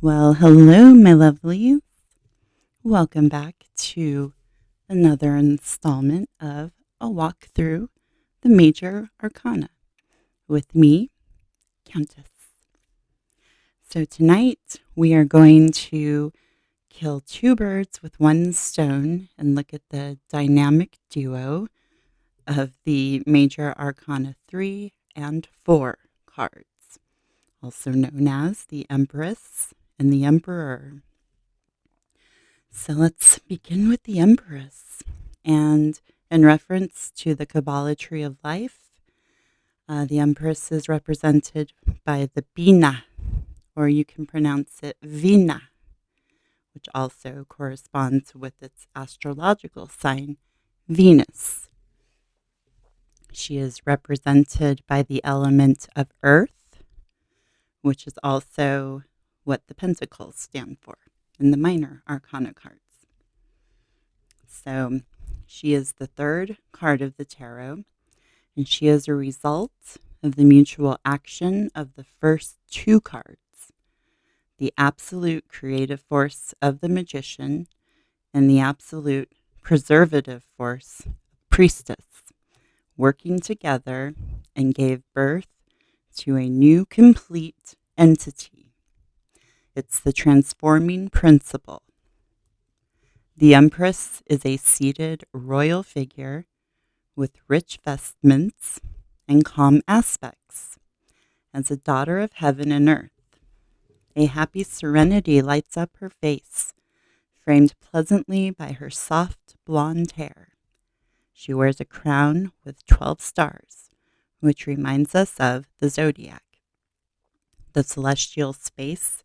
Well, hello, my lovelies. Welcome back to another installment of a walk through the major arcana with me, Countess. So tonight we are going to kill two birds with one stone and look at the dynamic duo of the major arcana 3 and 4 cards, also known as the Empress and the Emperor. So let's begin with the Empress. And in reference to the Kabbalah tree of life, the Empress is represented by the Bina, or you can pronounce it Vina, which also corresponds with its astrological sign, Venus. She is represented by the element of earth, which is also what the pentacles stand for in the minor arcana cards. So she is the third card of the tarot, and she is a result of the mutual action of the first two cards, the absolute creative force of the magician and the absolute preservative force, priestess, working together and gave birth to a new complete entity. It's the transforming principle. The Empress is a seated royal figure with rich vestments and calm aspects. As a daughter of heaven and earth, a happy serenity lights up her face, framed pleasantly by her soft blonde hair. She wears a crown with 12 stars, which reminds us of the zodiac, the celestial space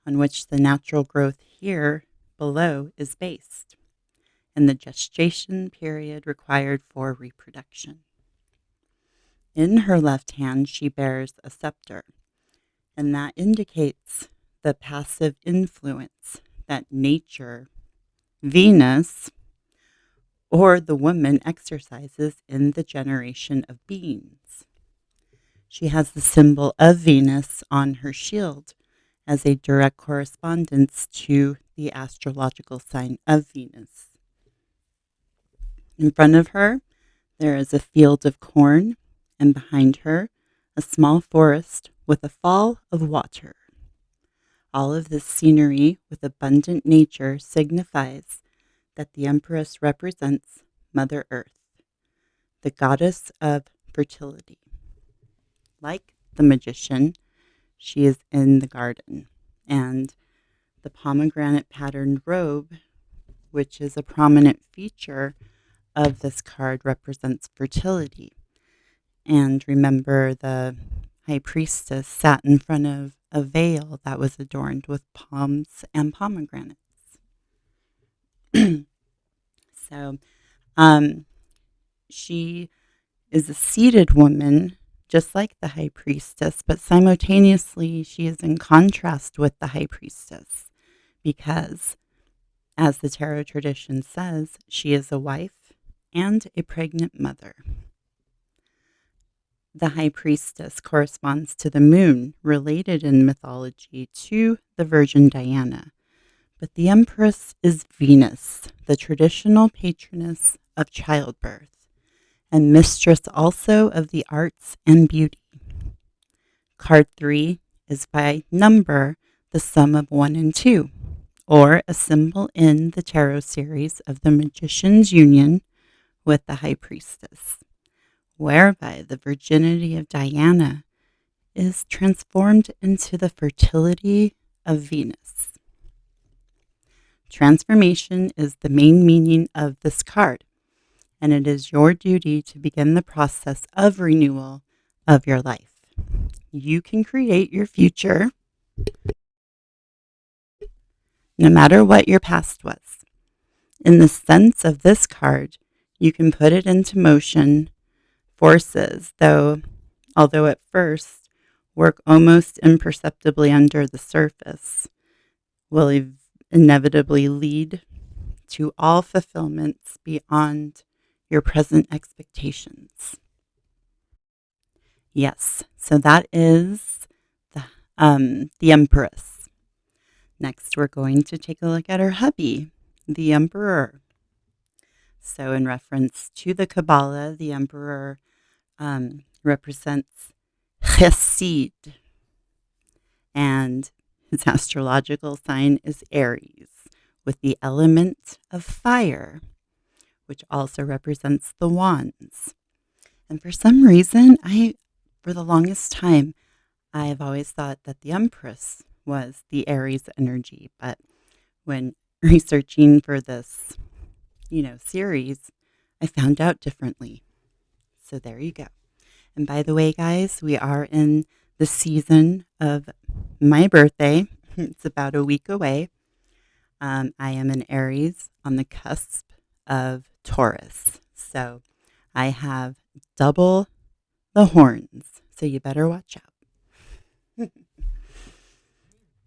on which the natural growth here below is based, and the gestation period required for reproduction. In her left hand, she bears a scepter, and that indicates the passive influence that nature, Venus, or the woman exercises in the generation of beings. She has the symbol of Venus on her shield as a direct correspondence to the astrological sign of Venus. In front of her, there is a field of corn, and behind her, a small forest with a fall of water. All of this scenery with abundant nature signifies that the Empress represents Mother Earth, the goddess of fertility. Like the magician, she is in the garden, and the pomegranate patterned robe, which is a prominent feature of this card, represents fertility. And remember, the high priestess sat in front of a veil that was adorned with palms and pomegranates. So she is a seated woman, just like the high priestess, but simultaneously she is in contrast with the high priestess because, as the tarot tradition says, she is a wife and a pregnant mother. The high priestess corresponds to the moon, related in mythology to the Virgin Diana. But the Empress is Venus, the traditional patroness of childbirth, and mistress also of the arts and beauty. Card 3 is by number the sum of 1 and 2, or a symbol in the tarot series of the Magician's union with the High Priestess, whereby the virginity of Diana is transformed into the fertility of Venus. Transformation is the main meaning of this card, and it is your duty to begin the process of renewal of your life. You can create your future no matter what your past was. In the sense of this card, you can put it into motion. Forces, although at first work almost imperceptibly under the surface, will inevitably lead to all fulfillments beyond your present expectations. Yes, so that is the Empress. Next, we're going to take a look at her hubby, the Emperor. So in reference to the Kabbalah, the Emperor represents Chesed, and his astrological sign is Aries, with the element of fire, which also represents the wands. And for some reason, for the longest time, I've always thought that the Empress was the Aries energy, but when researching for this, series, I found out differently. So there you go. And by the way, guys, we are in the season of my birthday. It's about a week away. I am an Aries on the cusp of Taurus. So I have double the horns. So you better watch out.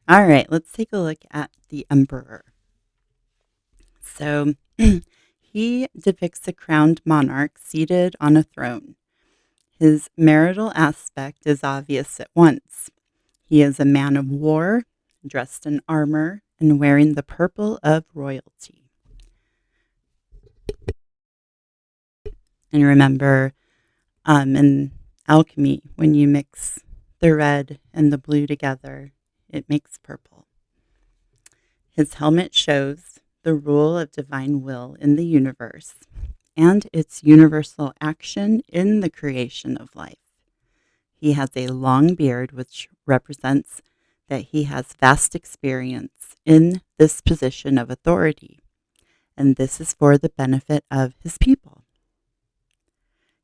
All right, let's take a look at the Emperor. So he depicts a crowned monarch seated on a throne. His marital aspect is obvious at once. He is a man of war, dressed in armor, and wearing the purple of royalty. And remember, in alchemy, when you mix the red and the blue together, it makes purple. His helmet shows the rule of divine will in the universe and its universal action in the creation of life. He has a long beard, which represents that he has vast experience in this position of authority, and this is for the benefit of his people.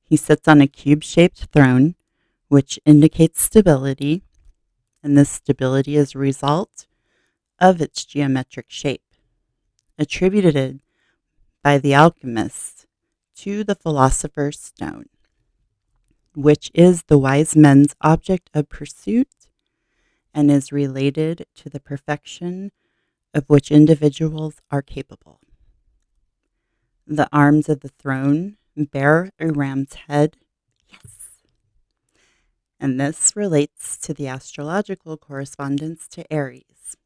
He sits on a cube-shaped throne, which indicates stability, and this stability is a result of its geometric shape, attributed by the alchemists to the philosopher's stone, which is the wise men's object of pursuit and is related to the perfection of which individuals are capable. The arms of the throne bear a ram's head. Yes. And this relates to the astrological correspondence to Aries,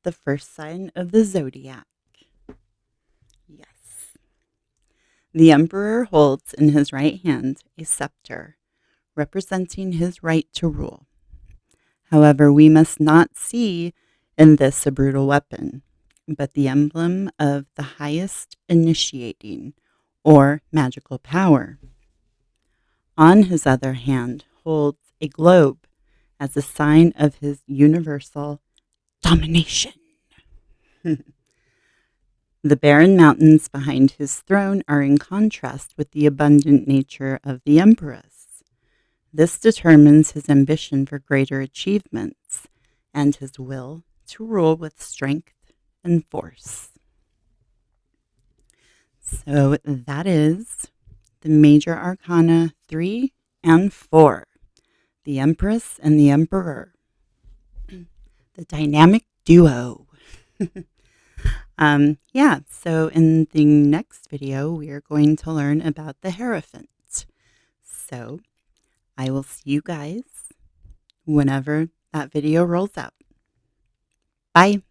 the first sign of the zodiac. Yes. The Emperor holds in his right hand a scepter, representing his right to rule. However, we must not see in this a brutal weapon, but the emblem of the highest initiating or magical power. On his other hand, holds a globe as a sign of his universal domination. The barren mountains behind his throne are in contrast with the abundant nature of the Empress. This determines his ambition for greater achievements and his will to rule with strength and force. So that is the major arcana 3 and 4, the Empress and the Emperor, the dynamic duo. So in the next video, we are going to learn about the Hierophant. So I will see you guys whenever that video rolls out. Bye.